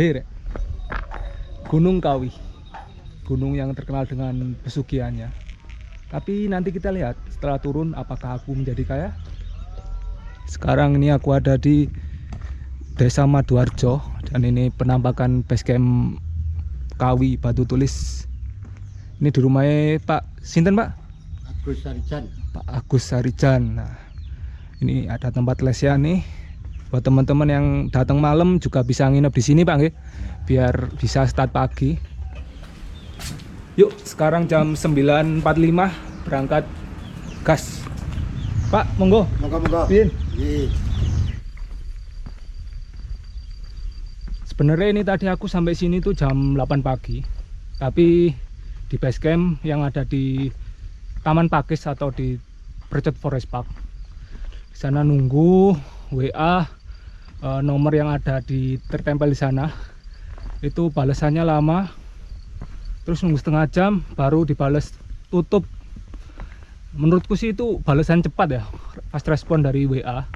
Rek. Gunung Kawi. Gunung yang terkenal dengan pesugihannya. Tapi nanti kita lihat setelah turun apakah aku menjadi kaya. Sekarang ini aku ada di Desa Maduarjo dan ini penampakan base camp Kawi Batu Tulis. Ini di rumahnya Pak Sinten, Pak? Agus Sarijan. Pak Agus Sarijan. Nah, ini ada tempat lesnya nih. Buat teman-teman yang datang malam juga bisa nginep di sini, Pak, nggih. Biar bisa start pagi. Yuk, sekarang jam 9.45 berangkat gas. Pak, monggo. Moga-moga. Piin. Nggih. Sebenarnya ini tadi aku sampai sini tuh jam 8 pagi. Tapi di base camp yang ada di Taman Pakis atau di Percut Forest Park. Di sana nunggu WA nomor yang ada tertempel di sana. Itu balasannya lama. Terus nunggu setengah jam baru dibales tutup. Menurutku sih itu balasan cepat ya, fast respon dari WA.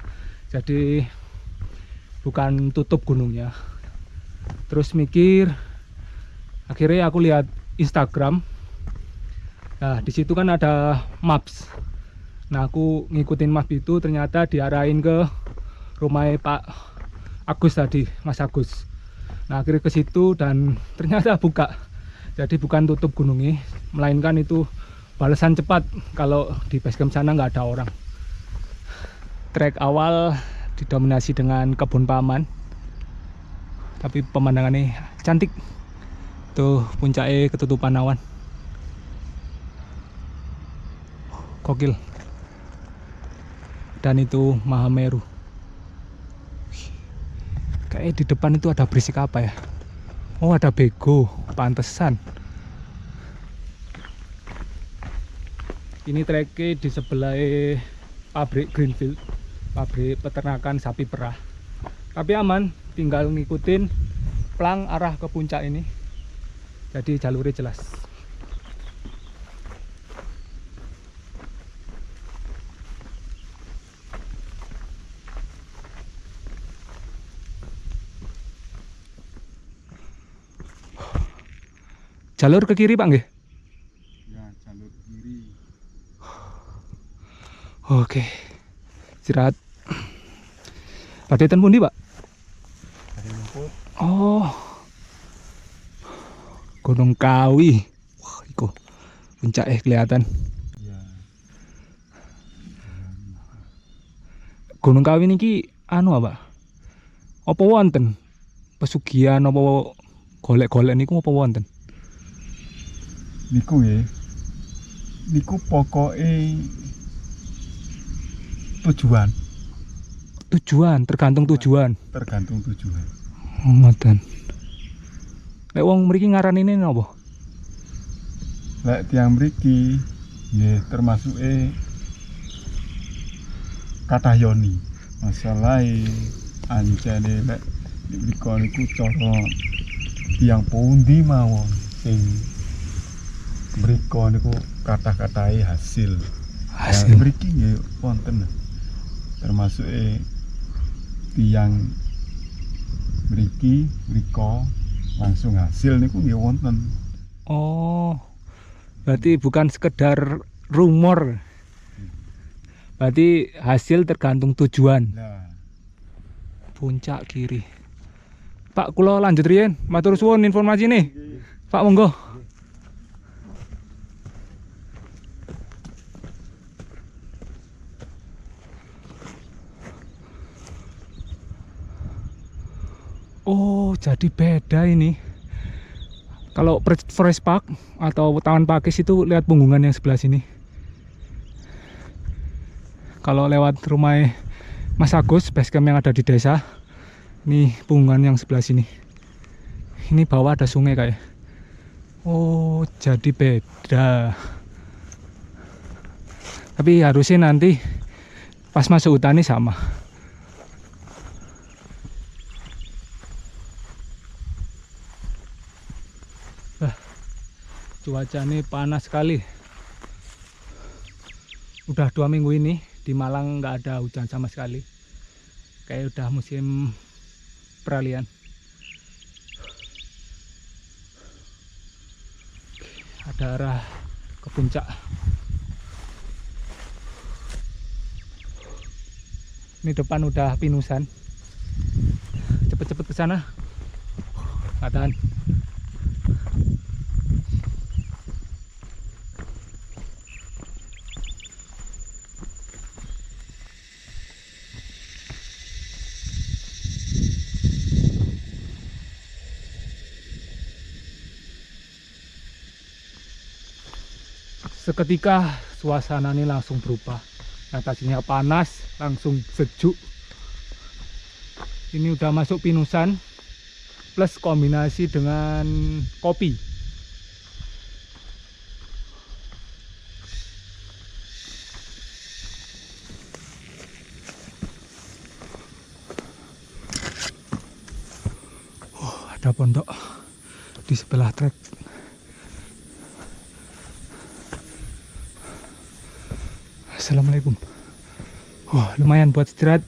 Jadi bukan tutup gunungnya. Terus mikir, akhirnya aku lihat Instagram. Nah, di situ kan ada maps. Nah, aku ngikutin map itu ternyata diarahin ke rumahnya Pak Agus tadi, Mas Agus. Nah, akhirnya ke situ dan ternyata buka. Jadi bukan tutup gunungnya, melainkan itu balasan cepat kalau di base camp sana nggak ada orang. Trek awal didominasi dengan kebun paman. Tapi pemandangannya cantik. Tuh puncaknya ketutupan awan. Gokil. Dan itu Mahameru. Kayaknya di depan itu ada berisik apa ya? Oh, ada bego, pantesan. Ini treknya di sebelah pabrik Greenfield, pabrik peternakan sapi perah. Tapi aman, tinggal ngikutin plang arah ke puncak ini. Jadi jalurnya jelas. Jalur ke kiri, Pak, nggih? Ya, jalur kiri. Oke. Istirahat. Padetan pundi, Pak? Dari rumput. Oh. Gunung Kawi. Wah, iku puncaknya kelihatan. Ya. Gunung Kawi niki anu apa? Apa wonten pesugihan apa golek-golek niku apa wonten? Niku ya. Niku pokoknya tujuan. Tujuan, tergantung tujuan. Tergantung tujuan. Oh, ngoten. Lek wong mriki ngaranine napa? Lek tiang mriki nggih termasuk kathah yoni. Masalahe ancene lek mriko niku cara tiang pundi mawon sing mriko niku kathah-kathahe hasil. Hasil. Ya, mriki nggih wonten. Termasuk tiang mriko langsung hasil niku nggih wonten. Oh. Berarti bukan sekedar rumor. Berarti hasil tergantung tujuan. Nah, Puncak kiri. Pak, kula lanjut riyen. Matur suwun informasi nih. Pak, monggo. Oh, jadi beda ini. Kalau Forest Park atau Taman Pakis itu lihat punggungan yang sebelah sini. Kalau lewat rumah Mas Agus, base camp yang ada di desa, ini punggungan yang sebelah sini. Ini bawah ada sungai kayak. Oh, jadi beda. Tapi harusnya nanti pas masuk hutan ini sama. Cuacanya panas sekali. Udah 2 minggu ini di Malang nggak ada hujan sama sekali. Kayak udah musim peralihan. ada arah ke puncak. Ini depan udah pinusan. Cepet-cepet ke sana. Nggak tahan. Seketika suasana ini langsung berubah. Yang tadinya panas langsung sejuk. Ini udah masuk pinusan plus kombinasi dengan kopi. Ada pondok di sebelah trek. Assalamualaikum. Lumayan buat istirahat.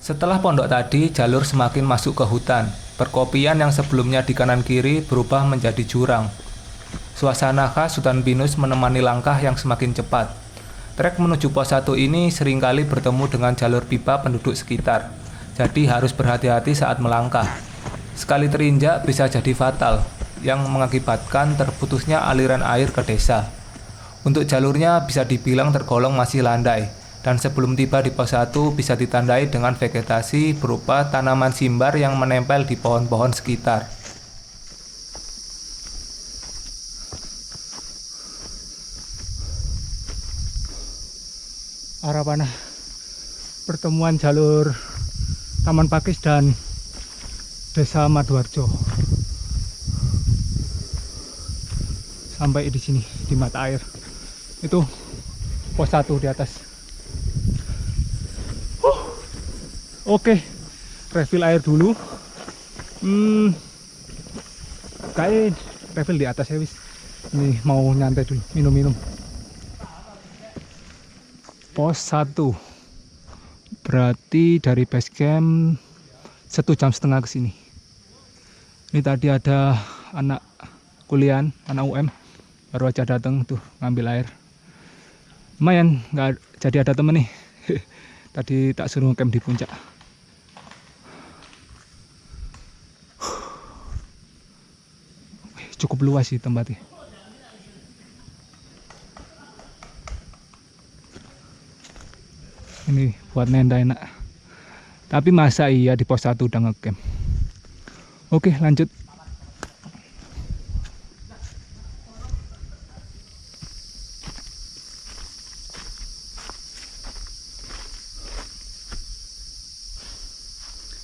Setelah pondok tadi, jalur semakin masuk ke hutan. Perkopian yang sebelumnya di kanan kiri berubah menjadi jurang. Suasana khas hutan pinus menemani langkah yang semakin cepat. Trek menuju pos 1 ini seringkali bertemu dengan jalur pipa penduduk sekitar. Jadi harus berhati-hati saat melangkah. Sekali terinjak bisa jadi fatal, yang mengakibatkan terputusnya aliran air ke desa. Untuk jalurnya bisa dibilang tergolong masih landai. Dan sebelum tiba di pos 1 bisa ditandai dengan vegetasi berupa tanaman simbar yang menempel di pohon-pohon sekitar. Arah panah pertemuan jalur Taman Pakis dan Desa Maduarjo. Sampai di sini di mata air. Itu pos 1 di atas. Oke, refill air dulu. Kayak refill di atas ya wis. Ini mau nyantai dulu, minum-minum. Pos 1 berarti dari base camp 1,5 jam ke sini. Ini tadi ada anak kuliah, anak UM baru aja datang tuh ngambil air. Lumayan nggak jadi ada temen nih. Tadi tak suruh camp di puncak. Cukup luas sih tempatnya. Ini buat nenda enak. Tapi masa iya di pos 1 udah ngecamp. Oke, lanjut.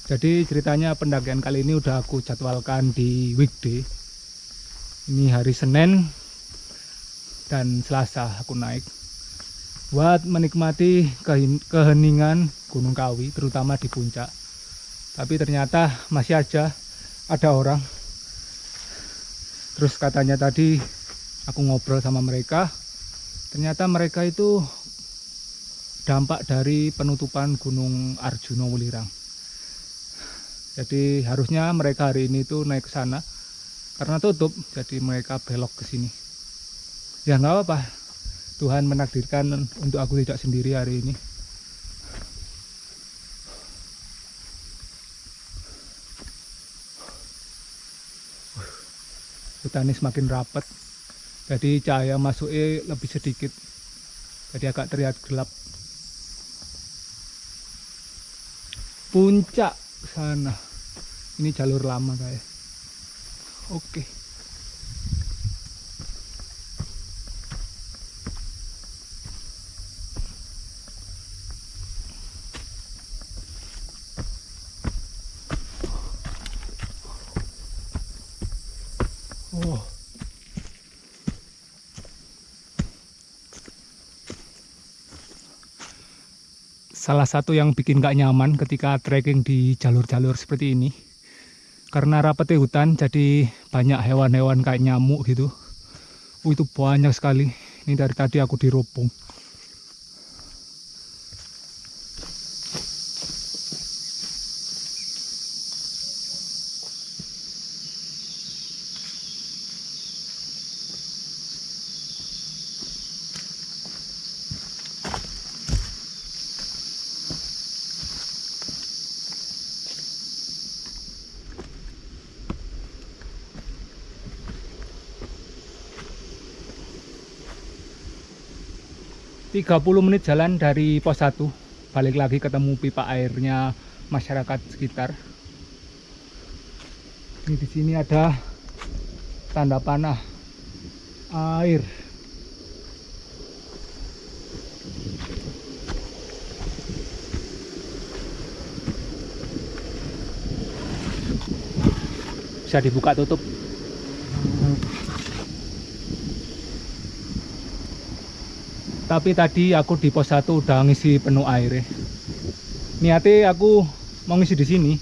Jadi ceritanya pendakian kali ini udah aku jadwalkan di weekday. Ini hari Senin dan Selasa aku naik buat menikmati keheningan Gunung Kawi, terutama di puncak. Tapi ternyata masih aja ada orang. Terus katanya tadi aku ngobrol sama mereka, ternyata mereka itu dampak dari penutupan Gunung Arjuna Welirang. Jadi harusnya mereka hari ini tuh naik ke sana, karena tutup, jadi mereka belok ke sini. Ya nggak apa-apa, Tuhan menakdirkan untuk aku tidak sendiri hari ini. Hutan ini semakin rapat, jadi cahaya masuknya lebih sedikit, jadi agak terlihat gelap. Puncak sana, ini jalur lama kayak. Oke. Oh. Salah satu yang bikin gak nyaman ketika trekking di jalur-jalur seperti ini, karena rapetnya hutan, jadi banyak hewan-hewan kayak nyamuk gitu. Itu banyak sekali. Ini dari tadi aku dirobong. 30 menit jalan dari pos 1, balik lagi ketemu pipa airnya masyarakat sekitar. Ini di sini ada tanda panah air. Bisa dibuka tutup. Tapi tadi aku di pos 1 udah ngisi penuh air. Niatnya aku mau ngisi di sini,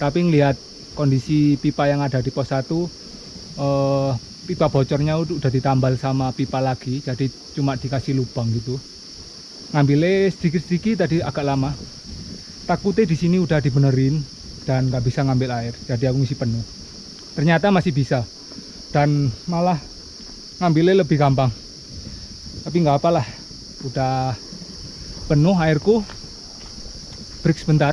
tapi ngelihat kondisi pipa yang ada di pos 1, pipa bocornya udah ditambal sama pipa lagi, jadi cuma dikasih lubang gitu. Ngambilnya sedikit-sedikit tadi agak lama. Takutnya di sini udah dibenerin dan nggak bisa ngambil air, jadi aku ngisi penuh. Ternyata masih bisa, dan malah ngambilnya lebih gampang. Tapi nggak apalah, udah penuh airku. Break sebentar.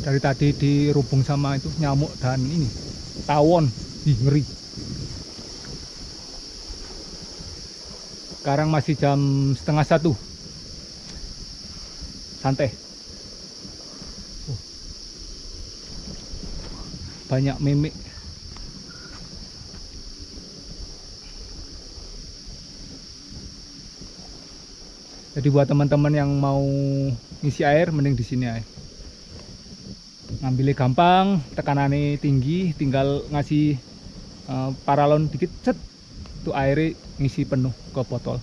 Dari tadi dirubung sama itu nyamuk dan ini tawon. Ih, ngeri. Sekarang masih jam 12:30. Santai. Banyak mimik. Jadi buat teman-teman yang mau ngisi air, mending di sini aja. Ngambilnya gampang, tekanannya tinggi, tinggal ngasih paralon dikit, cet, tuh airnya ngisi penuh ke botol.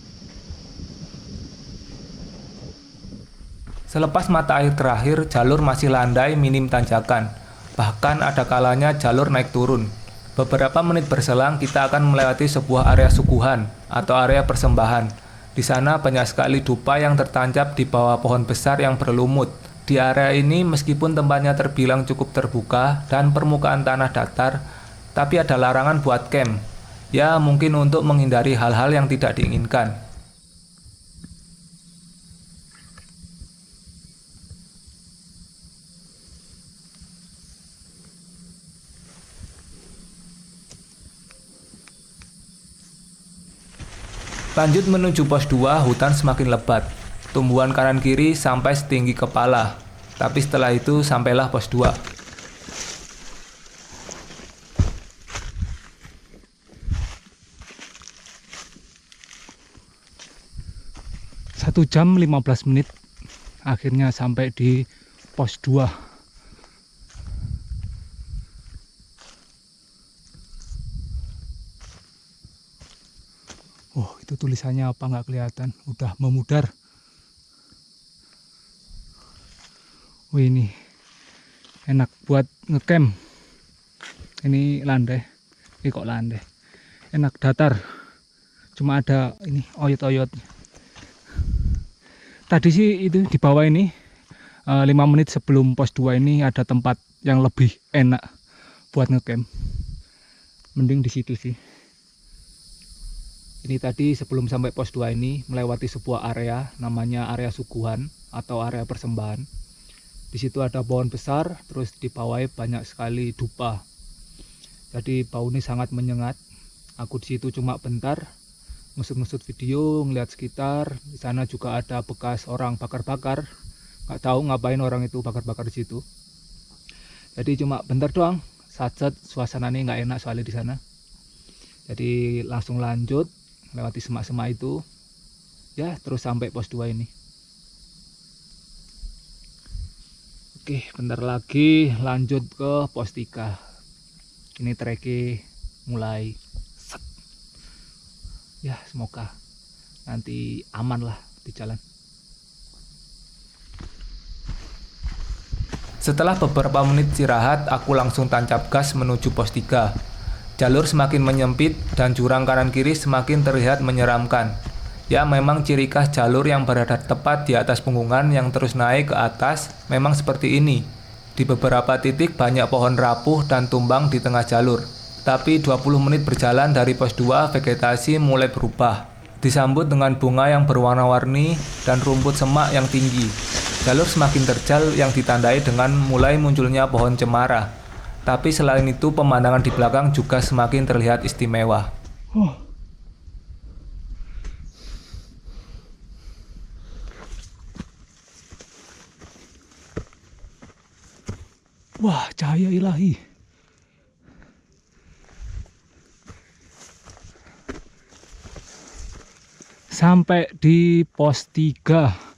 Selepas mata air terakhir, jalur masih landai minim tanjakan. Bahkan ada kalanya jalur naik turun. Beberapa menit berselang kita akan melewati sebuah area suguhan atau area persembahan. Di sana banyak sekali dupa yang tertancap di bawah pohon besar yang berlumut. Di area ini meskipun tempatnya terbilang cukup terbuka dan permukaan tanah datar, tapi ada larangan buat camp. Ya mungkin untuk menghindari hal-hal yang tidak diinginkan. Lanjut menuju pos 2, hutan semakin lebat. Tumbuhan kanan kiri sampai setinggi kepala. Tapi setelah itu sampailah pos 2. 1 jam 15 menit akhirnya sampai di pos 2. Oh, itu tulisannya apa nggak kelihatan, udah memudar. Wih, ini enak buat ngecamp. Ini landai, ini kok landai, enak datar, cuma ada ini oyot-oyot. Tadi sih itu di bawah ini 5 menit sebelum pos 2 ini ada tempat yang lebih enak buat ngecamp. Mending di situ sih. Ini tadi sebelum sampai pos 2 ini melewati sebuah area namanya area suguhan atau area persembahan. Di situ ada pohon besar, terus di bawahnya banyak sekali dupa. Jadi baunya sangat menyengat. Aku di situ cuma bentar, ngusut-ngusut video, ngeliat sekitar. Di sana juga ada bekas orang bakar-bakar. Nggak tahu ngapain orang itu bakar-bakar di situ. Jadi cuma bentar doang. Satset, suasananya nggak enak soalnya di sana. Jadi langsung lanjut lewati semak-semak itu, ya terus sampai pos 2 ini. Oke, bentar lagi lanjut ke pos 3. Ini treknya mulai set. Ya semoga nanti aman lah di jalan. Setelah beberapa menit istirahat, aku langsung tancap gas menuju pos 3. Jalur semakin menyempit dan jurang kanan kiri semakin terlihat menyeramkan. Ya, memang ciri khas jalur yang berada tepat di atas punggungan yang terus naik ke atas memang seperti ini. Di beberapa titik banyak pohon rapuh dan tumbang di tengah jalur. Tapi 20 menit berjalan dari pos 2, vegetasi mulai berubah. Disambut dengan bunga yang berwarna-warni dan rumput semak yang tinggi. Jalur semakin terjal yang ditandai dengan mulai munculnya pohon cemara. Tapi selain itu pemandangan di belakang juga semakin terlihat istimewa. Wah, cahaya ilahi. Sampai di pos 3.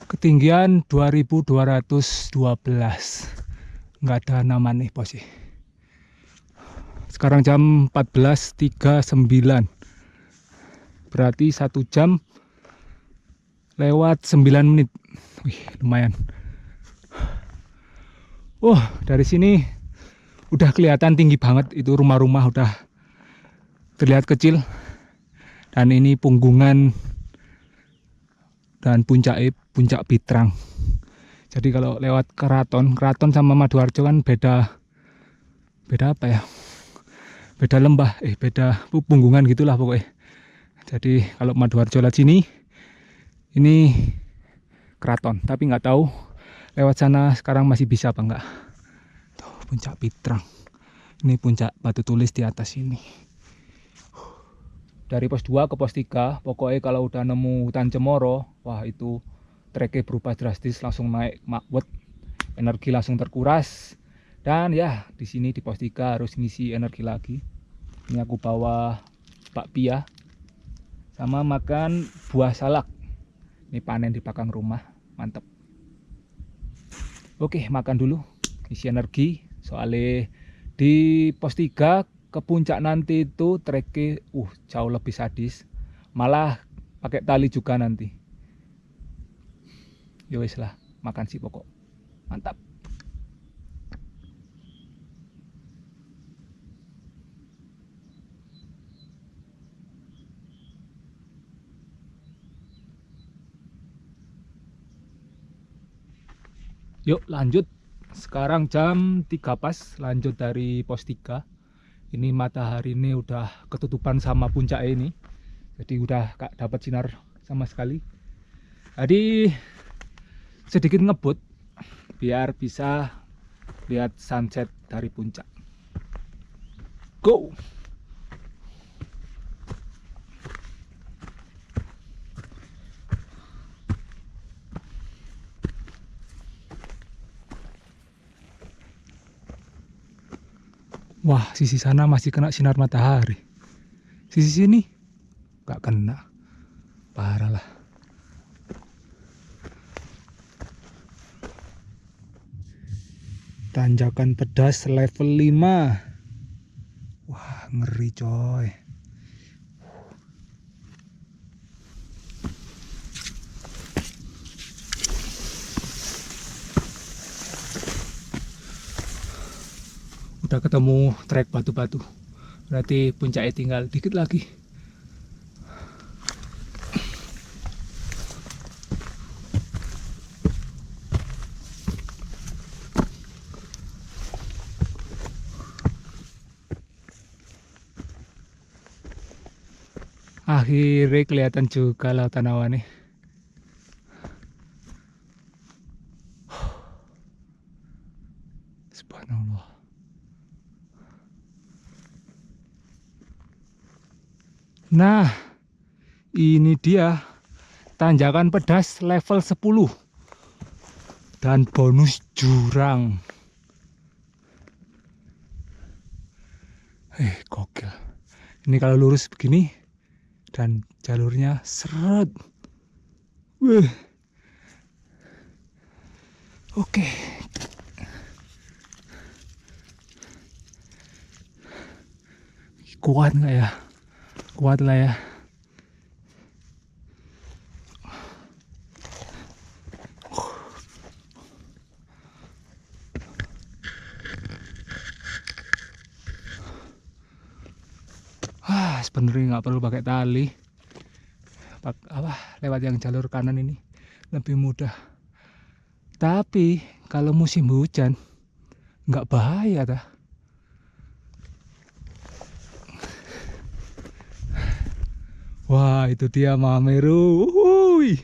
Ketinggian 2212. Nggak ada nama nih posnya. Sekarang jam 14.39. Berarti 1 jam lewat 9 menit. Wih, lumayan. Dari sini udah kelihatan tinggi banget. Itu rumah-rumah udah terlihat kecil. Dan ini punggungan dan puncak Pitrang. Jadi kalau lewat keraton sama Maduarjo kan beda apa ya? Beda lembah, beda punggungan gitulah pokoknya. Jadi kalau Maduarjo lewat sini, ini keraton. Tapi nggak tahu lewat sana sekarang masih bisa apa enggak. Tuh, puncak Pitrang. Ini puncak Batu Tulis di atas ini. Dari pos 2 ke pos 3, pokoknya kalau udah nemu hutan cemoro, wah itu treknya berubah drastis, langsung naik makwet, energi langsung terkuras. Dan ya, di sini di pos 3 harus ngisi energi lagi. Ini aku bawa bakpia sama makan buah salak. Ini panen di belakang rumah, mantep. Oke, makan dulu, isi energi. Soalnya di pos 3 ke puncak nanti itu treknya jauh lebih sadis, malah pakai tali juga nanti. Ya wis lah, makan sih pokok, mantap. Yuk lanjut, sekarang jam 3 pas, lanjut dari pos 3. Ini matahari ini udah ketutupan sama puncak ini, jadi udah gak dapat sinar sama sekali. Jadi sedikit ngebut biar bisa lihat sunset dari puncak. Go! Wah, sisi sana masih kena sinar matahari. Sisi sini gak kena. Parah lah. Tanjakan pedas level 5. Wah, ngeri coy. Udah ketemu trek batu-batu. Berarti puncaknya tinggal dikit lagi. Akhirnya kelihatan juga lautan awan nih. Subhanallah. Nah, ini dia tanjakan pedas level 10 dan bonus jurang. Gokil. Ini kalau lurus begini dan jalurnya seret. Oke. Kuat nggak ya? Kuat lah ya. sebenarnya nggak perlu pakai tali. Lewat yang jalur kanan ini lebih mudah. Tapi kalau musim hujan nggak bahaya dah. Wah, itu dia Mameru. Wuih.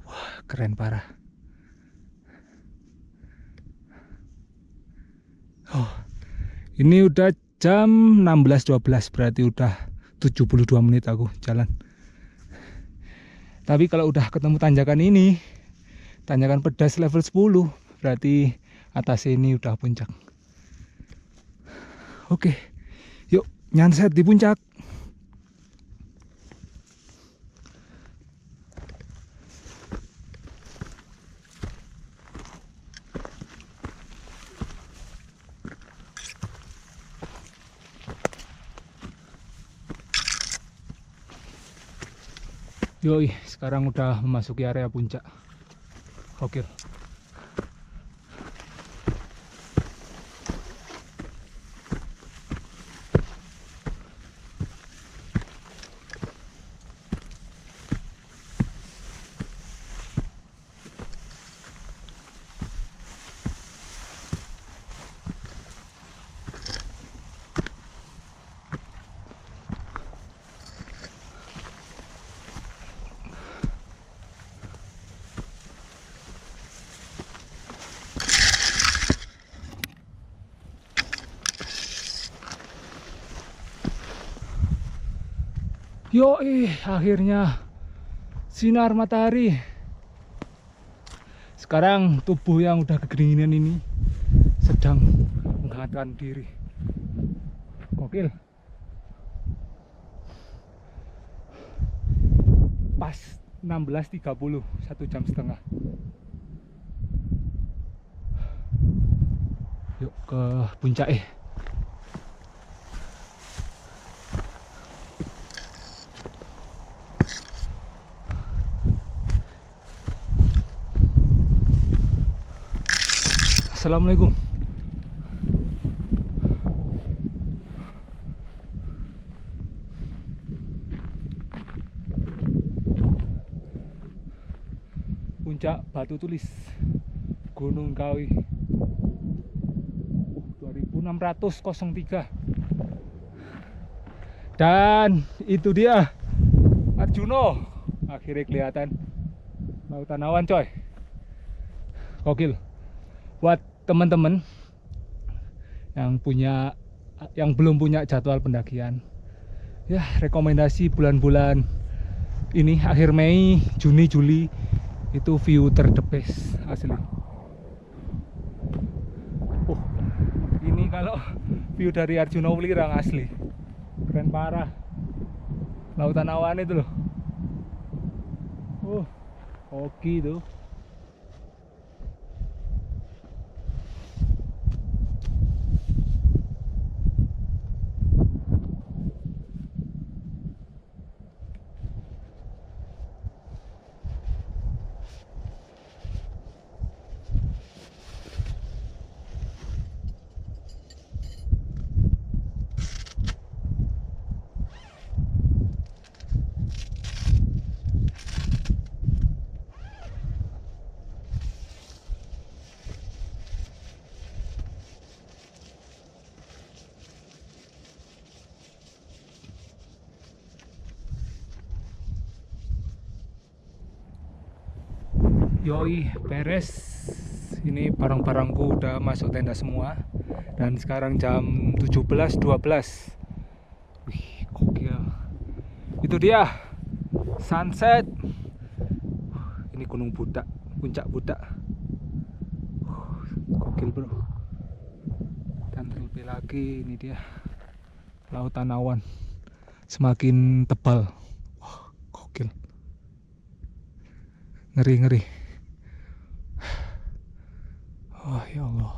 Wah, keren parah. Oh, ini udah jam 16.12, berarti udah 72 menit aku jalan. Tapi kalau udah ketemu tanjakan ini, tanjakan pedas level 10, berarti atas ini udah puncak. Oke, yuk nyanset di puncak. Yoi, sekarang udah memasuki area puncak. Gokil. Yoi, akhirnya sinar matahari. Sekarang tubuh yang udah kedinginan ini sedang menghangatkan diri. Gokil. Pas 16.30, 1 jam setengah. Yuk ke puncak. Assalamualaikum. Puncak Batu Tulis, Gunung Kawi, 2603. Dan itu dia Arjuno, akhirnya kelihatan lautan awan coy. Gokil. Buat teman-teman yang belum punya jadwal pendakian, ya rekomendasi bulan-bulan ini, akhir Mei, Juni, Juli, itu view the best asli. Ini kalau view dari Arjuno Wulirang asli keren parah. Lautan awan itu loh. Oke tuh. Yoi, beres. Ini barang-barangku udah masuk tenda semua. Dan sekarang jam 17.12. Wih, gokil. Itu dia sunset. Ini Gunung Budak, Puncak Budak. Gokil bro. Dan terlebih lagi ini dia lautan awan semakin tebal. Wah, gokil. Ngeri. Oh ya Allah.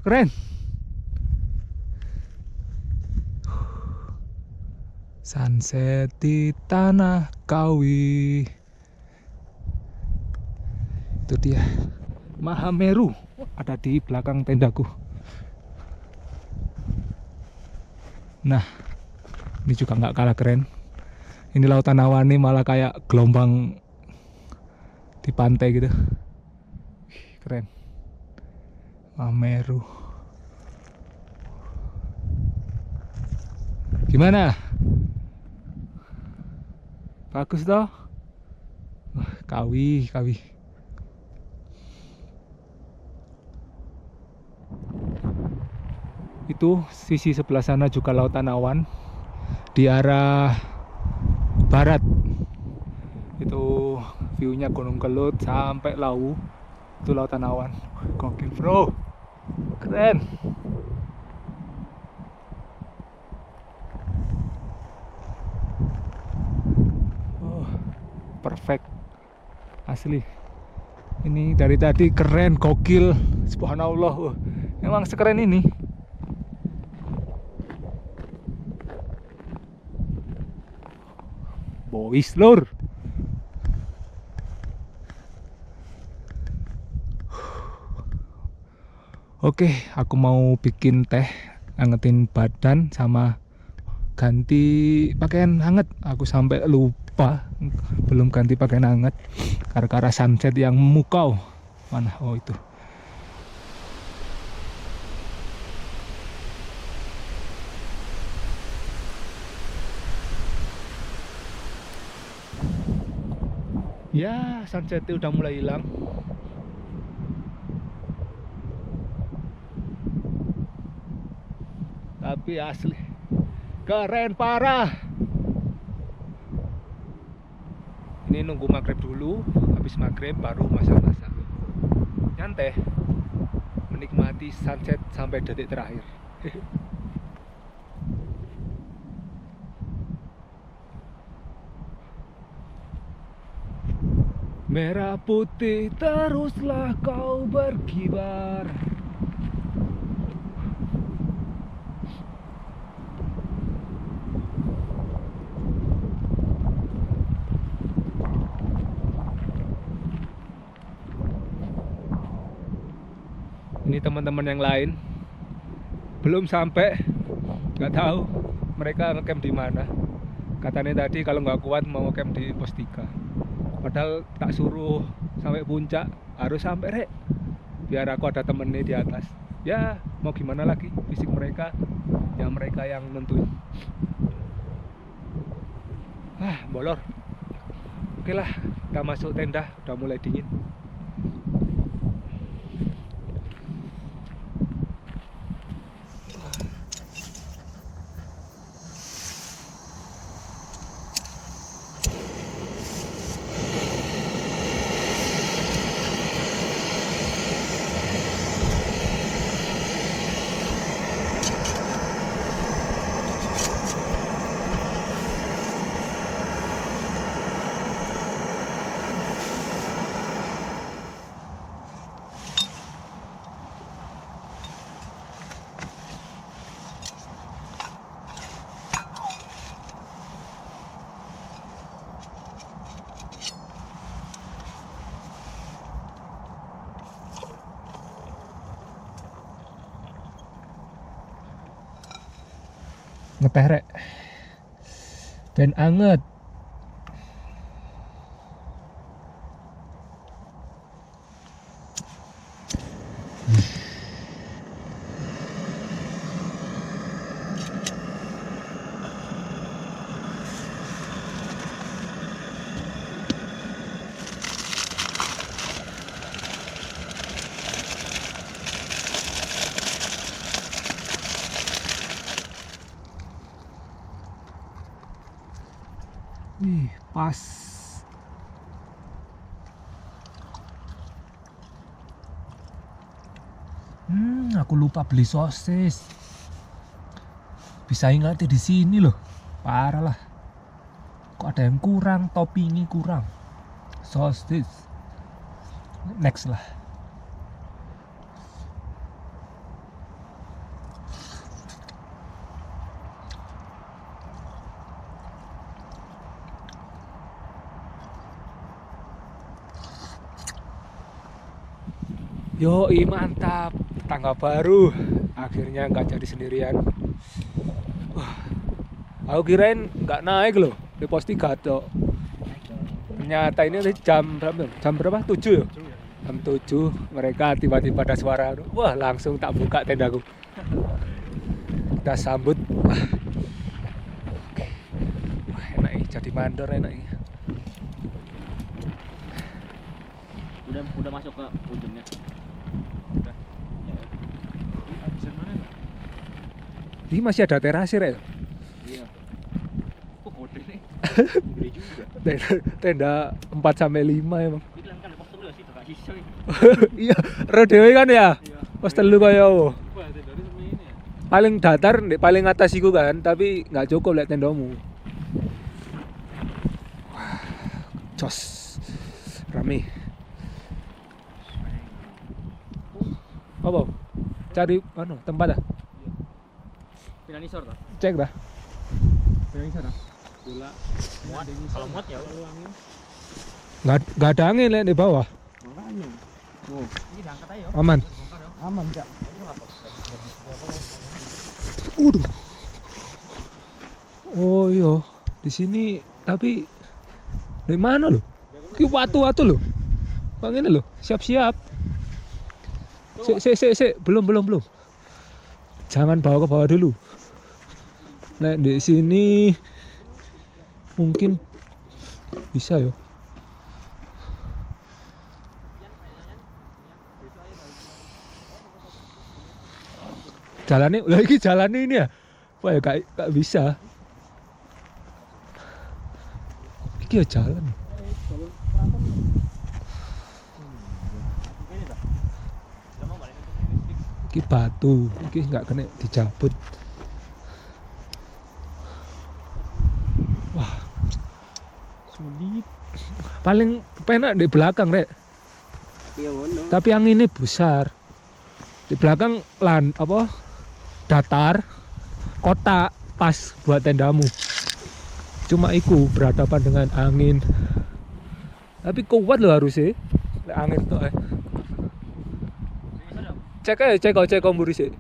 Keren. Sunset di Tanah Kawi. Itu dia Mahameru, ada di belakang tendaku. Nah, ini juga nggak kalah keren. Ini lautan Awani malah kayak gelombang di pantai gitu. Keren. Mahameru. Gimana? Bagus toh? Wah, kawi. Itu sisi sebelah sana juga lautan awan. Di arah barat itu view-nya Gunung Kelut sampai Lawu. Itu lautan awan. Gokil bro, keren. Perfect asli. Ini dari tadi keren, gokil, subhanallah. Emang sekeren ini. Boys lur. Oke, aku mau bikin teh, angetin badan sama ganti pakaian hangat. Aku sampai lupa belum ganti pakaian hangat gara-gara sunset yang memukau. Mana? Oh itu. Ya, sunsetnya udah mulai hilang. Tapi asli keren parah. Ini nunggu maghrib dulu, habis maghrib baru masak-masak. Nyantai, menikmati sunset sampai detik terakhir. Merah putih teruslah kau berkibar. Ini teman-teman yang lain belum sampai, nggak tahu mereka ngecamp di mana. Katanya tadi kalau nggak kuat mau ngecamp di pos 3. Padahal tak suruh sampai puncak, harus sampai rek, biar aku ada temennya di atas. Ya mau gimana lagi, fisik mereka ya mereka yang nentuin. Bolor. Oke lah, kita masuk tenda, udah mulai dingin. Ngeteh rek ben anget. Pas. Aku lupa beli sosis. Bisa ingat di sini loh. Parah lah. Kok ada yang kurang, toppingnya kurang. Sosis. Next lah. Yoi, mantap, tetangga baru. Akhirnya nggak jadi sendirian. Wah, aku kirain nggak naik loh di pos 3 tuh. Ternyata ini jam berapa? Jam berapa? 7 ya? Jam 7 mereka tiba-tiba ada suara. Wah, langsung tak buka tendaku. Kita sambut. Wah, enak ya, jadi mandor enak ya. Udah masuk ke ujungnya. Udah. Ini masih ada terasir ya? Iya. Oh, kode nih. Gede juga. Tenda 4 sampai 5 emang. Itu kan pos telu ya sih, gak iso. Iya, ro dhewe kan ya. Pos telu kaya Wah, tenda ini semuanya ini ya. paling datar, paling atas iku kan, tapi nggak cukup lihat tendamu. Wah, jos. Rame. Apa? Cari tempat dah. Finanisor toh. Cek dah. Bola muat. Kalau muat ya lu angin. Nggak ada angin lihat di bawah. Makanya. Tuh, ini diangkat aja. Aman. Aman, Cak. Udah. Oh iya, di sini tapi dari mana lo? Ki watu-watu lo. Bang ini lo, siap-siap. Sik, belum. Jangan bawa ke bawah dulu. Nah, di sini mungkin bisa yo. Jalannya, lagi jalannya ini ya. Wah, ya gak bisa. Iki ya jalan. Iki batu, iki nggak kena dicabut. Wah, Sulit. paling penak di belakang rek. Iya, ngono. Tapi anginnya besar. Di belakang datar, kota pas buat tendamu. Cuma iku berhadapan dengan angin. Tapi kuat loh harusnya. Angin tuh. Cek mburi sih.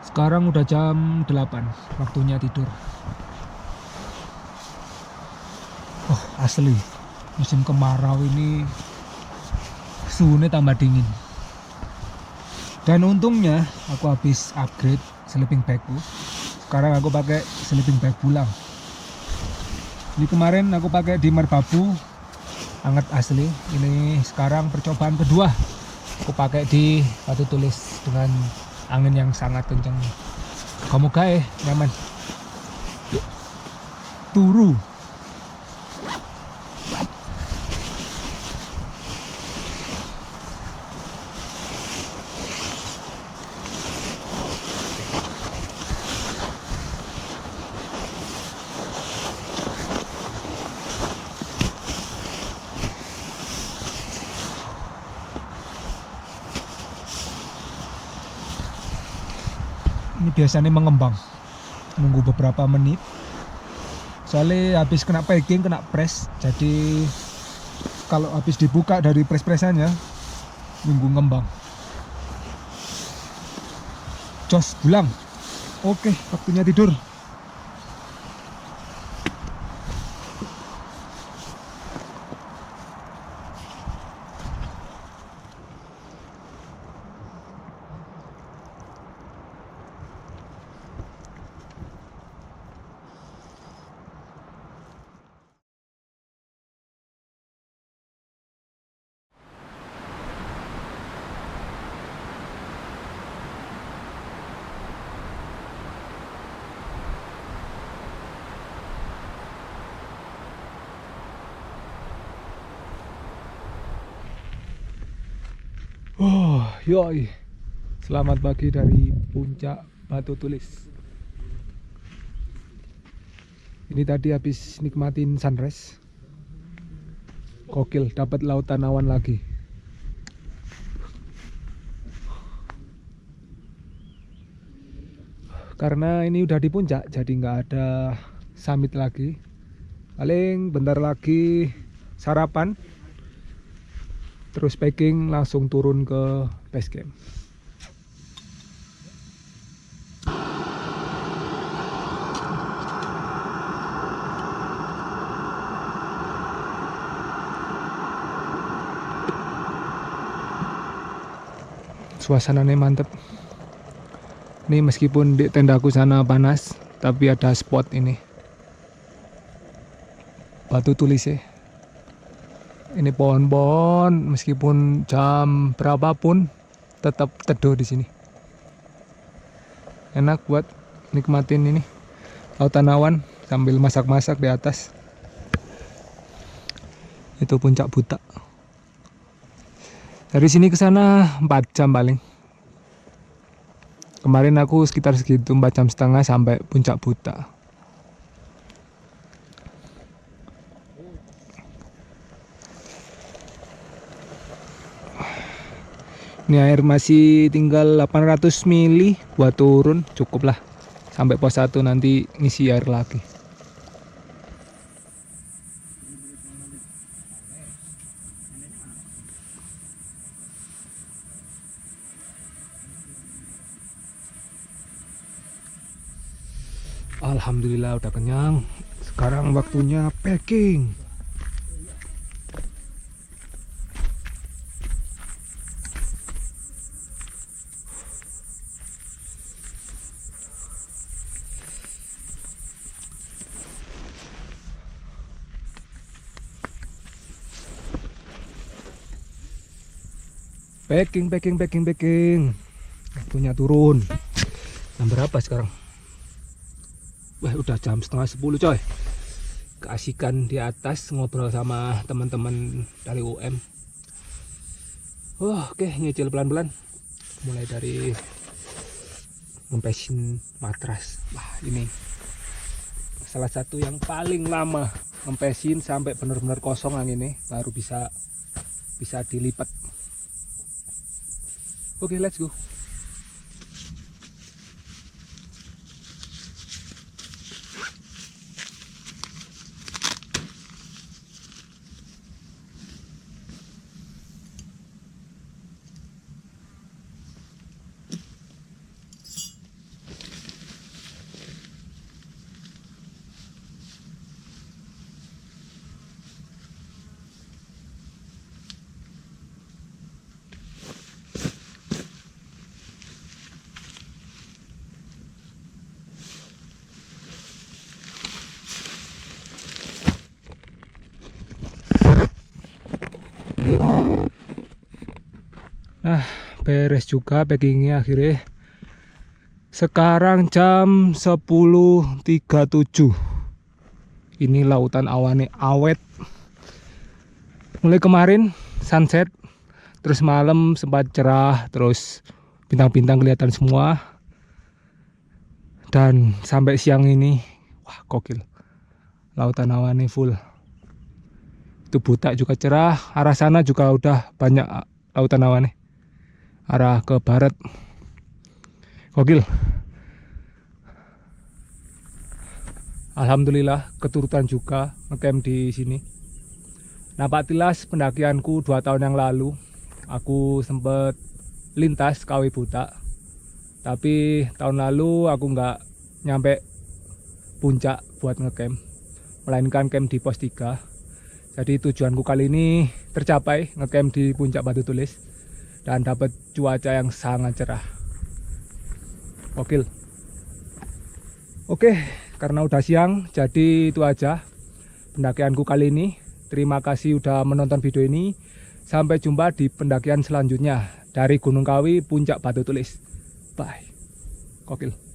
Sekarang udah jam 8, waktunya tidur. Oh, asli. Musim kemarau ini suhunya tambah dingin. Dan untungnya aku habis upgrade sleeping bagku. Sekarang aku pakai sleeping bag pulang. Ini kemarin aku pakai di Merbabu, hangat asli. Ini sekarang percobaan kedua aku pakai di Batu Tulis dengan angin yang sangat kencang. Kamu gae nyaman. Yuk. Turu. Ini biasanya mengembang, nunggu beberapa menit. Soalnya habis kena packing, kena press, jadi kalau habis dibuka dari press-pressannya nunggu ngembang. Jos pulang. Oke, waktunya tidur. Oh, yoi. Selamat pagi dari puncak Batu Tulis. Ini tadi habis nikmatin sunrise. Gokil, dapat lautan awan lagi. Karena ini udah di puncak, jadi nggak ada summit lagi. Paling bentar lagi sarapan, terus packing langsung turun ke base camp. Suasananya mantep. Ini meskipun di tendaku sana panas, tapi ada spot ini. Batu tulis ya. Ini pohon-pohon meskipun jam berapapun tetap teduh di sini. Enak buat nikmatin ini lautan awan sambil masak-masak di atas. Itu puncak Buta. Dari sini ke sana 4 jam paling. Kemarin aku sekitar segitu 4,5 jam sampai puncak Buta. Ini air masih tinggal 800 mili buat turun, cukup lah. Sampai pos 1 nanti ngisi air lagi. Alhamdulillah udah kenyang. Sekarang waktunya packing. Packing. Waktunya turun. Jam berapa sekarang? Wah, udah jam 9:30 coy. Keasikan di atas ngobrol sama teman-teman dari UM. Oke, nyicil pelan-pelan. Mulai dari ngempesin matras. Wah, ini salah satu yang paling lama ngempesin sampai benar-benar kosong anginnya, baru bisa dilipat. Oke, let's go. Nah, beres juga packingnya akhirnya. Sekarang jam 10.37. Ini lautan awannya awet. Mulai kemarin sunset, terus malam sempat cerah, terus bintang-bintang kelihatan semua. Dan sampai siang ini, wah gokil. Lautan awannya full. Itu Buta juga cerah, arah sana juga udah banyak lautan awannya. Arah ke barat. Gokil. Alhamdulillah keturutan juga ngecamp di sini. Napak tilas pendakianku 2 tahun yang lalu. Aku sempet lintas KW Buta. Tapi tahun lalu aku nggak nyampe puncak buat ngecamp. Melainkan camp di pos 3. Jadi tujuanku kali ini tercapai, ngecamp di puncak Batu Tulis. Dan dapat cuaca yang sangat cerah. Gokil. Oke, karena udah siang, jadi itu aja pendakianku kali ini. Terima kasih udah menonton video ini. Sampai jumpa di pendakian selanjutnya dari Gunung Kawi, Puncak Batu Tulis. Bye. Gokil.